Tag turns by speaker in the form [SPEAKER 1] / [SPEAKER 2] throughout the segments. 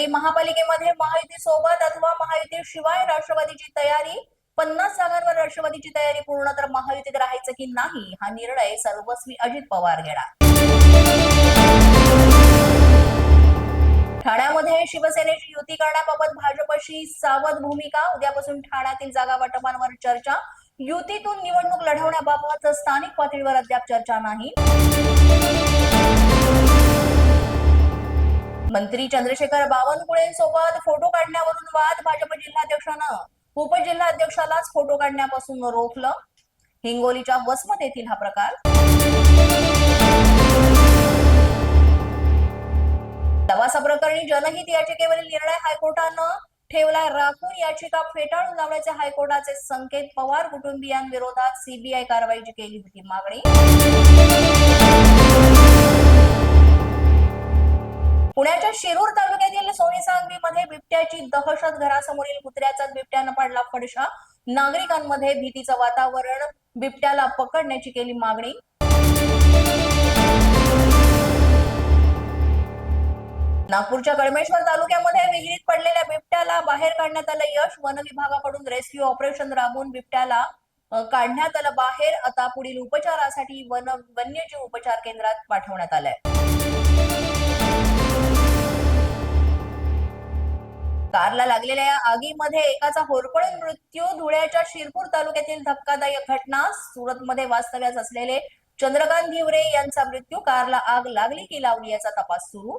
[SPEAKER 1] महापालिकेमध्ये महायुती सोबत अथवा महायुती शिवाय राष्ट्रवादीची तयारी, 50 जागांवर राष्ट्रवादीची तयारी पूर्ण तर महायुतीत राहायचं की नाही हा निर्णय सर्वस्वी अजित पवार घेणार. ठाण्यामध्ये शिवसेनेची युती करण्याबाबत भाजपशी सावध भूमिका, उद्यापासून ठाण्यातील जागा वाटपांवर चर्चा, युतीतून निवडणूक लढवण्याबाबत स्थानिक पातळीवर अद्याप चर्चा नाही. मंत्री चंद्रशेखर बावनकुळेंसोबत फोटो काढण्यावरून वाद, भाजप जिल्हाध्यक्षानं उपजिल्हाध्यक्षालाच फोटो काढण्यापासून रोखलं. हिंगोलीच्या वसमत येथील हा प्रकार. लवासा प्रकरणी जनहित याचिकेवरील निर्णय हायकोर्टानं ठेवलाय राखून, याचिका फेटाळून लावण्याचे हायकोर्टाचे संकेत. पवार कुटुंबियांविरोधात सीबीआय कारवाईची केली होती मागणी. पुण्याच्या शिरूर तालुक्यातील सोनेसांगवीमध्ये बिबट्याची दहशत, घरासमोरील कुत्र्याचाच बिबट्यानं पाडला फडशा, नागरिकांमध्ये भीतीचं वातावरण, बिबट्याला पकडण्याची केली मागणी. नागपूरच्या कळमेश्वर तालुक्यामध्ये विहिरीत पडलेल्या बिबट्याला बाहेर काढण्यात आलं यश, वन विभागाकडून रेस्क्यू ऑपरेशन राबवून बिबट्याला काढण्यात आलं बाहेर. आता पुढील उपचारासाठी वन्यजीव उपचार केंद्रात पाठवण्यात आलंय. कारला लागलेल्या आगीमध्ये एकाचा होरपळून मृत्यू, धुळ्याच्या शिरपूर तालुक्यातील धक्कादायक घटना, सुरतमध्ये वास्तव्यास असलेले चंद्रकांत धिवरे यांचा मृत्यू, कारला आग लागली की लावली याचा तपास सुरू.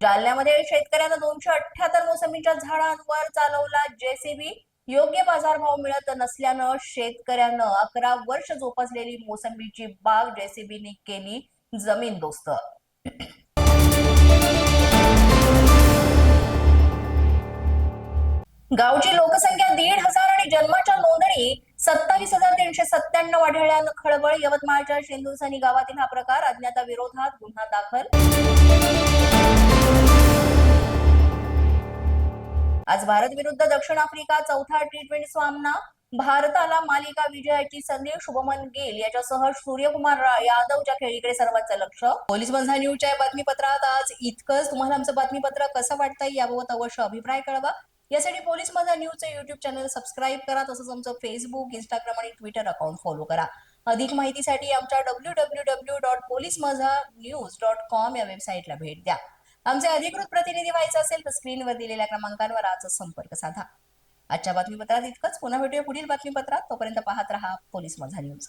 [SPEAKER 1] जालन्यामध्ये शेतकऱ्यांना 278 मोसंबीच्या झाडांवर चालवला जेसीबी, योग्य बाजारभाव मिळत नसल्यानं शेतकऱ्यानं 11 वर्ष जोपासलेली मोसंबीची बाग जेसीबीने केली जमीनदोस्त. गावची लोकसंख्या 1,500 आणि जन्माच्या नोंदणी 27,397 आढळल्यानं खळबळ, यवतमाळच्या शेंदुरसनी गावातील हा प्रकार, अज्ञाताविरोधात गुन्हा दाखल. आज भारत विरुद्ध दक्षिण आफ्रिका चौथा T20 सामना, भारताला मालिका विजयाची संधी, शुभमन गिल याच्यासह सूर्यकुमार यादवच्या खेळीकडे सर्वांचं लक्ष. पोलीस माझा न्यूजच्या बातमीपत्रात आज इतकंच. तुम्हाला आमचं बातमीपत्र कसं वाटतंय याबाबत अवश्य अभिप्राय कळवा. यासाठी पोलीस माझा न्यूजचं युट्यूब चॅनल सबस्क्राईब करा, तसंच आमचं फेसबुक, इंस्टाग्राम आणि ट्विटर अकाउंट फॉलो करा. अधिक माहितीसाठी आमच्या www.policemazhanews.com या वेबसाईटला भेट द्या. आमचे अधिकृत प्रतिनिधी व्हायचं असेल तर स्क्रीनवर दिलेल्या क्रमांकांवर आजच संपर्क साधा. आजच्या बातमीपत्रात इतकंच. पुन्हा भेटूया पुढील बातमीपत्रात. तोपर्यंत पाहत रहा पोलीस माझा न्यूज.